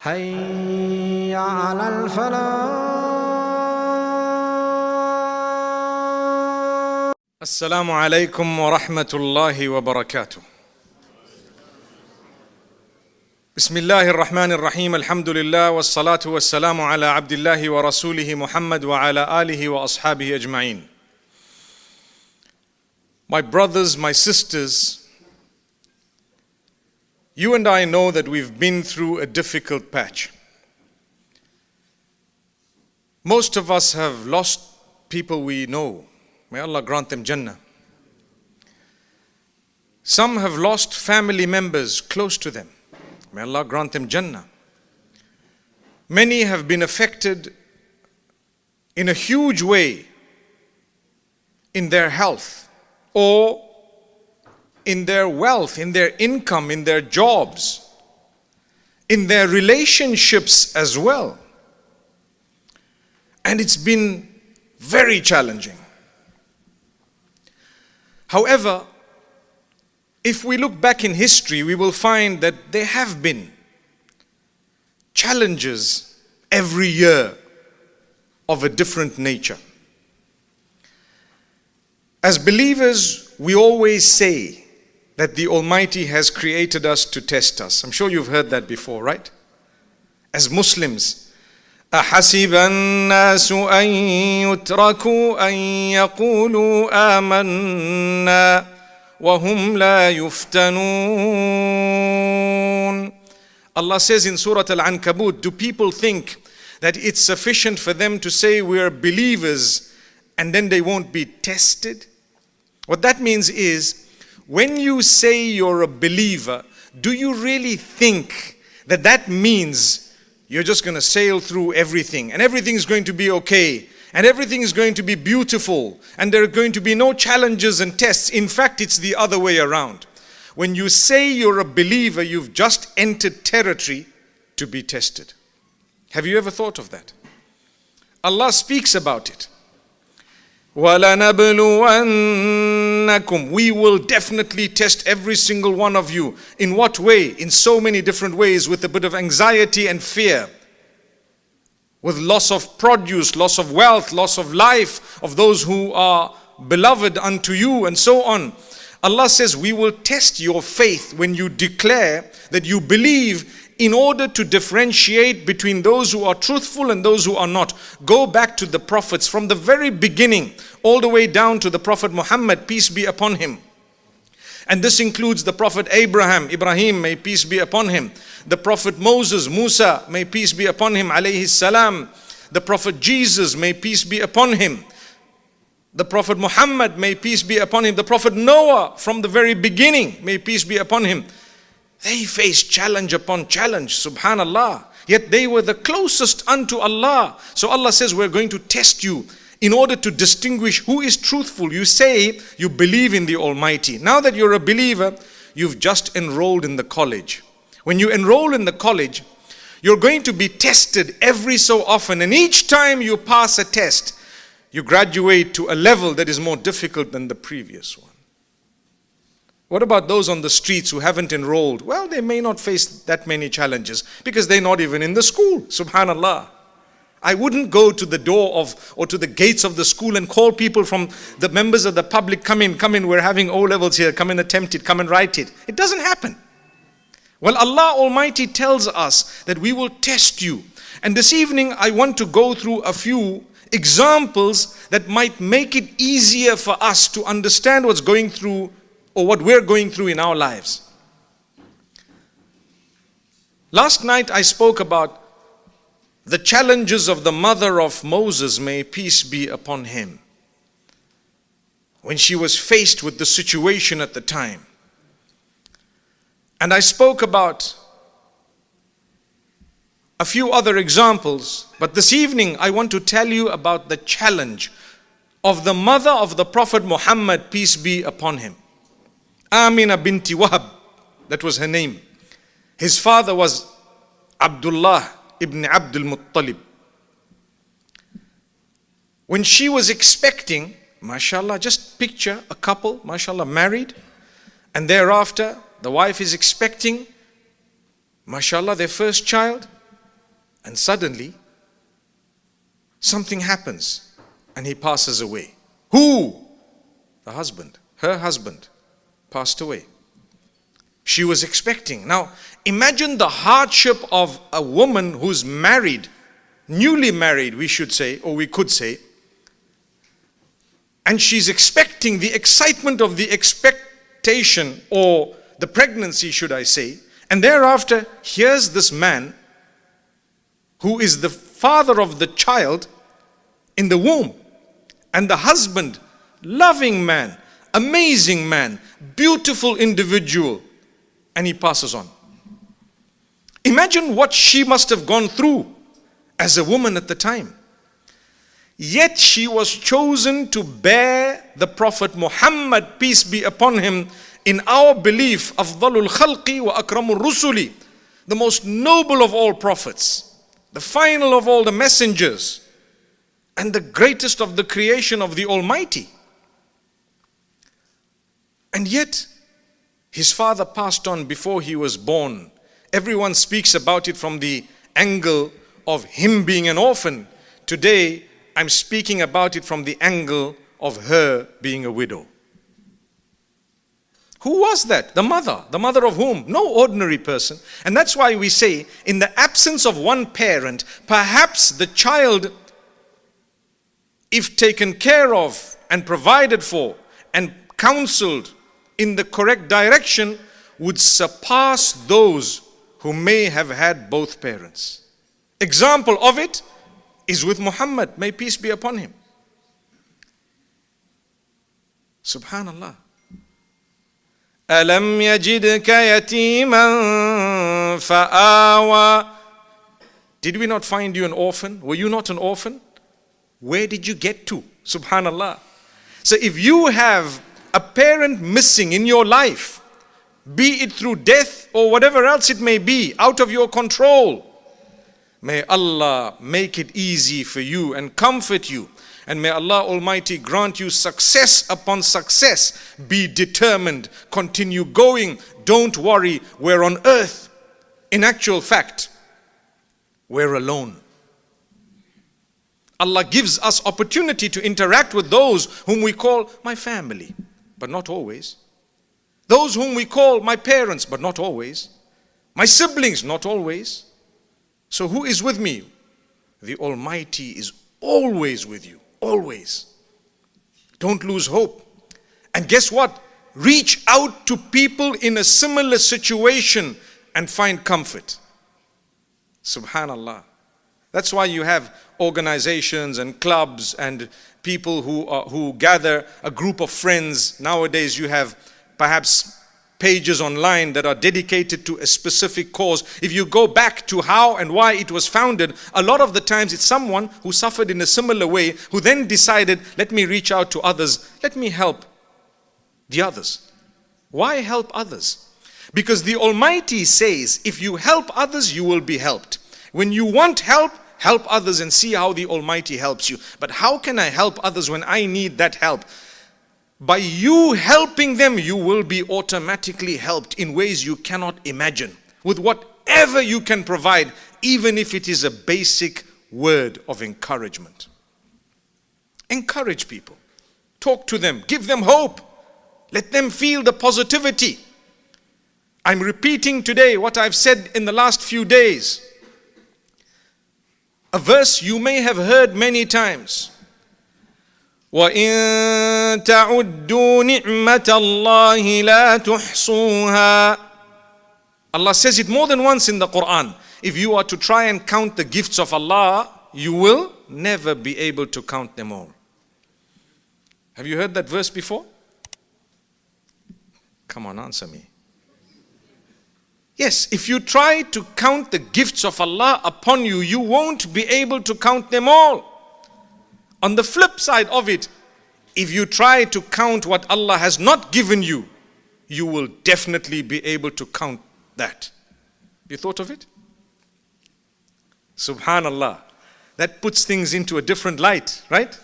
حي على الفلاح. السلام عليكم ورحمة الله وبركاته. بسم الله الرحمن الرحيم. الحمد لله والصلاة والسلام على عبد الله ورسوله محمد وعلى آله وأصحابه أجمعين. My brothers, my sisters, you and I know that we've been through a difficult patch. Most of us have lost people we know. May Allah grant them Jannah. Some have lost family members close to them. May Allah grant them Jannah. Many have been affected in a huge way in their health or in their wealth, in their income, in their jobs, in their relationships as well. And it's been very challenging. However, if we look back in history, we will find that there have been challenges every year of a different nature. As believers, we always say that the Almighty has created us to test us. I'm sure you've heard that before, right? As Muslims, أحسب الناس أن يتركوا أن يقولوا آمنا وهم لا يفتنون. Allah says in Surah Al-Ankabut, do people think that it's sufficient for them to say we are believers and then they won't be tested? What that means is, when you say you're a believer, do you really think that that means you're just going to sail through everything and everything's going to be okay and everything is going to be beautiful and there are going to be no challenges and tests? In fact, it's the other way around. When you say you're a believer, you've just entered territory to be tested. Have you ever thought of that? Allah speaks about it. وَلَنَبْلُوَنَّكُمْ. We will definitely test every single one of you. In what way? In so many different ways, with a bit of anxiety and fear, with loss of produce, loss of wealth, loss of life of those who are beloved unto you, and so on. Allah says we will test your faith when you declare that you believe, in order to differentiate between those who are truthful and those who are not. Go back to the prophets from the very beginning, all the way down to the Prophet Muhammad, peace be upon him. And this includes the Prophet Ibrahim, may peace be upon him. The Prophet Moses, Musa, may peace be upon him, alayhi salam. The Prophet Jesus, may peace be upon him. The Prophet Muhammad, may peace be upon him. The Prophet Noah, from the very beginning, may peace be upon him. They faced challenge upon challenge, subhanallah. Yet they were the closest unto Allah. So Allah says, we're going to test you in order to distinguish who is truthful. You say you believe in the Almighty. Now that you're a believer, you've just enrolled in the college. When you enroll in the college, you're going to be tested every so often. And each time you pass a test, you graduate to a level that is more difficult than the previous one. What about those on the streets who haven't enrolled? Well, they may not face that many challenges because they're not even in the school. Subhanallah. I wouldn't go to the door of or to the gates of the school and call people from the members of the public, come in, we're having O-levels here, come and attempt it, come and write it. It doesn't happen. Well, Allah Almighty tells us that we will test you. And this evening I want to go through a few examples that might make it easier for us to understand what's going through or what we're going through in our lives. Last night I spoke about the challenges of the mother of Moses, may peace be upon him, when she was faced with the situation at the time. And I spoke about a few other examples, but this evening I want to tell you about the challenge of the mother of the Prophet Muhammad, peace be upon him. Amina binti Wahab, that was her name. His father was Abdullah ibn Abdul Muttalib. When she was expecting, mashallah, just picture a couple, mashallah, married, and thereafter the wife is expecting, mashallah, their first child. And suddenly, something happens and he passes away. Who? The husband. Her husband passed away. She was expecting. Now, imagine the hardship of a woman who's married, newly married, we should say, or we could say, and she's expecting the excitement of the expectation, or the pregnancy, should I say, and thereafter, here's this man who is the father of the child in the womb, and the husband, loving man, amazing man, beautiful individual, and he passes on. Imagine what she must have gone through as a woman at the time. Yet she was chosen to bear the Prophet Muhammad, peace be upon him, in our belief, Afdalul Khalqi wa Akramul Rusuli, the most noble of all prophets, the final of all the messengers, and the greatest of the creation of the Almighty. And yet, his father passed on before he was born. Everyone speaks about it from the angle of him being an orphan. Today, I'm speaking about it from the angle of her being a widow. Who was that? The mother. The mother of whom? No ordinary person. And that's why we say, in the absence of one parent, perhaps the child, if taken care of and provided for and counseled in the correct direction, would surpass those who may have had both parents. Example of it is with Muhammad, may peace be upon him. Subhanallah. أَلَمْ يَجِدْكَ يَتِيمًا فَآوَى. Did we not find you an orphan? Were you not an orphan? Where did you get to? Subhanallah. So if you have a parent missing in your life, be it through death or whatever else it may be, out of your control, may Allah make it easy for you and comfort you. And may Allah Almighty grant you success upon success. Be determined. Continue going. Don't worry. We're on earth. In actual fact, we're alone. Allah gives us opportunity to interact with those whom we call my family, but not always. Those whom we call my parents, but not always. My siblings, not always. So who is with me? The Almighty is always with you. Always. Don't lose hope. And guess what? Reach out to people in a similar situation and find comfort. Subhanallah. That's why you have organizations and clubs and people who gather a group of friends. Nowadays you have perhaps pages online that are dedicated to a specific cause. If you go back to how and why it was founded, a lot of the times it's someone who suffered in a similar way, who then decided, let me reach out to others, let me help the others. Why help others? Because the Almighty says, if you help others, you will be helped. When you want help, help others and see how the Almighty helps you. But how can I help others when I need that help? By you helping them, you will be automatically helped in ways you cannot imagine. With whatever you can provide, even if it is a basic word of encouragement. Encourage people. Talk to them. Give them hope. Let them feel the positivity. I'm repeating today what I've said in the last few days. A verse you may have heard many times. وَإِن تَعُدُّوا نِعْمَةَ اللَّهِ لَا تُحْصُوهَا. Allah says it more than once in the Quran. If you are to try and count the gifts of Allah, you will never be able to count them all. Have you heard that verse before? Come on, answer me. Yes, if you try to count the gifts of Allah upon you, you won't be able to count them all. On the flip side of it, if you try to count what Allah has not given you, you will definitely be able to count that. You thought of it? Subhanallah. That puts things into a different light, right?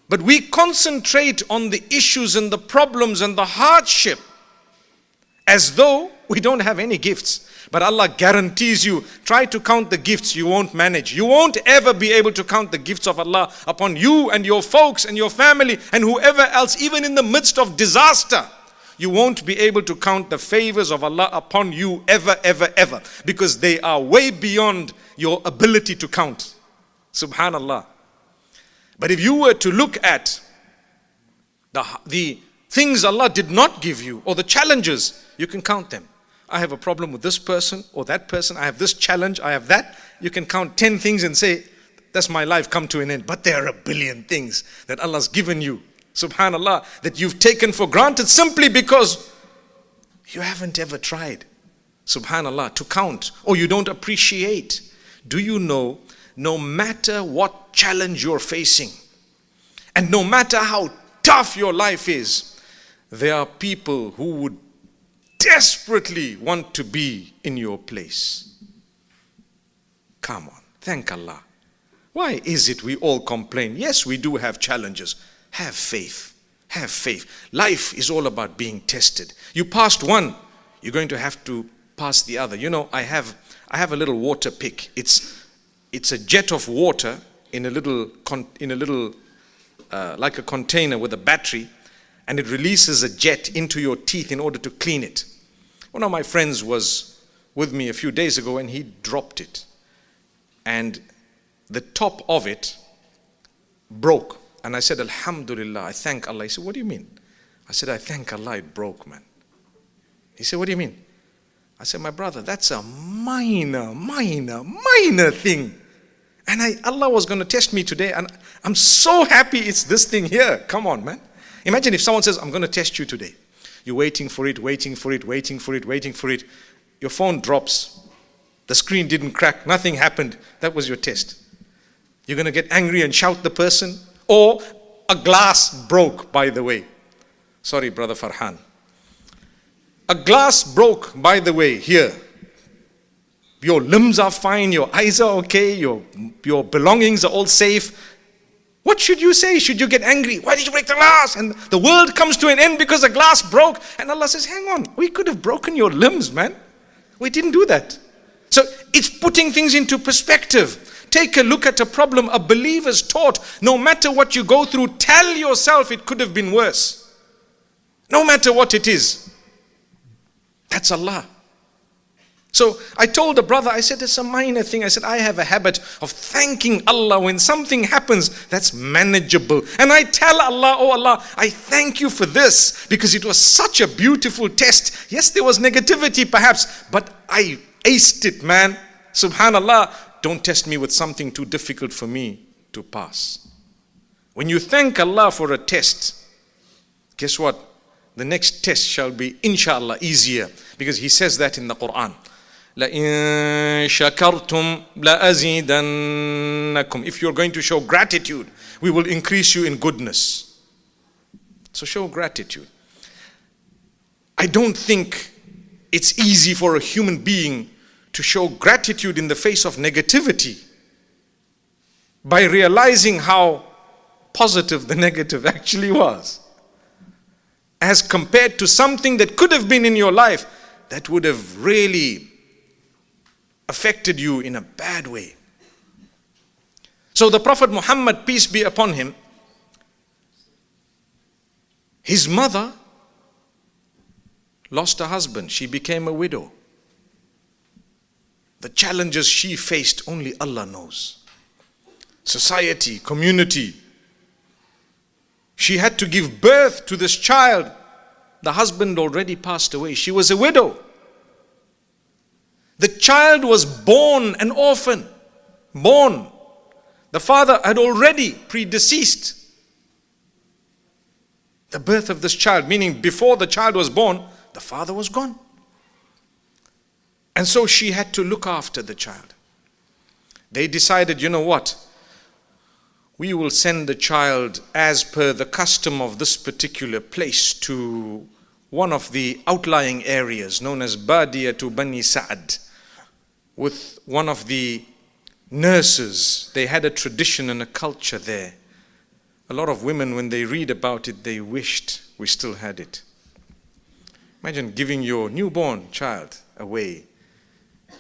But we concentrate on the issues and the problems and the hardship. As though we don't have any gifts. But Allah guarantees you, try to count the gifts, you won't manage. You won't ever be able to count the gifts of Allah upon you and your folks and your family and whoever else, even in the midst of disaster. You won't be able to count the favors of Allah upon you ever, ever, ever. Because they are way beyond your ability to count. Subhanallah. But if you were to look at the things Allah did not give you, or the challenges, you can count them. I have a problem with this person or that person. I have this challenge, I have that. You can count 10 things and say, that's my life come to an end. But there are a billion things that Allah's given you, subhanallah, that you've taken for granted simply because you haven't ever tried, subhanallah, to count, or you don't appreciate. Do you know, no matter what challenge you're facing, and no matter how tough your life is, there are people who would desperately want to be in your place. Come on, thank Allah. Why is it we all complain? Yes, we do have challenges. Have faith. Have faith. Life is all about being tested. You passed one, you're going to have to pass the other. You know, I have a little water pick. It's a jet of water in a little like a container with a battery, and it releases a jet into your teeth in order to clean it. One of my friends was with me a few days ago and he dropped it. And the top of it broke. And I said, Alhamdulillah, I thank Allah. He said, what do you mean? I said, I thank Allah it broke, man. He said, what do you mean? I said, my brother, that's a minor thing. And Allah was going to test me today, and I'm so happy it's this thing here. Come on, man. Imagine if someone says, I'm going to test you today. You're waiting for it. Your phone drops. The screen didn't crack. Nothing happened. That was your test. You're going to get angry and shout the person. Or a glass broke, by the way. Sorry, Brother Farhan. A glass broke, by the way, here. Your limbs are fine. Your eyes are okay. Your belongings are all safe. What should you say? Should you get angry? Why did you break the glass? And the world comes to an end because the glass broke. And Allah says, hang on, we could have broken your limbs, man. We didn't do that. So it's putting things into perspective. Take a look at a problem. A believer's taught, no matter what you go through, tell yourself it could have been worse. No matter what it is. That's Allah. So I told the brother, I said, it's a minor thing. I said, I have a habit of thanking Allah when something happens that's manageable. And I tell Allah, oh Allah, I thank you for this because it was such a beautiful test. Yes, there was negativity perhaps, but I aced it, man. Subhanallah, don't test me with something too difficult for me to pass. When you thank Allah for a test, guess what? The next test shall be, inshallah, easier. Because He says that in the Quran. لَإِن شَكَرْتُمْ لَأَزِيدَنَّكُمْ. If you're going to show gratitude, we will increase you in goodness. So show gratitude. I don't think it's easy for a human being to show gratitude in the face of negativity by realizing how positive the negative actually was, as compared to something that could have been in your life that would have really affected you in a bad way. So the Prophet Muhammad, peace be upon him, his mother lost a husband. She became a widow. The challenges she faced, only Allah knows. Society, community. She had to give birth to this child. The husband already passed away. She was a widow. The child was born an orphan. Born. The father had already predeceased the birth of this child, meaning before the child was born, the father was gone. And so she had to look after the child. They decided, you know what? We will send the child as per the custom of this particular place to one of the outlying areas known as Badia to Bani Sa'ad, with one of the nurses. They had a tradition and a culture there. A lot of women, when they read about it, they wished we still had it. Imagine giving your newborn child away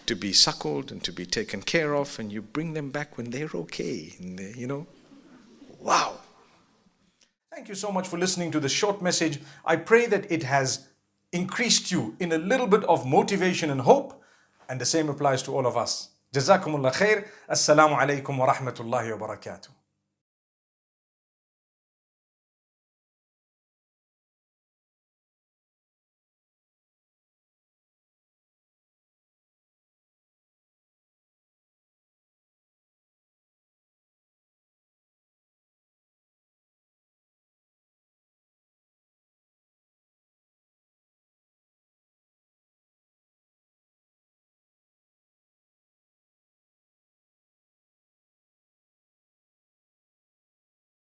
to be suckled and to be taken care of, and you bring them back when they're okay. And wow. Thank you so much for listening to this short message. I pray that it has increased you in a little bit of motivation and hope, and the same applies to all of us. Jazakumullah khair. Assalamu alaikum wa rahmatullahi wa barakatuh.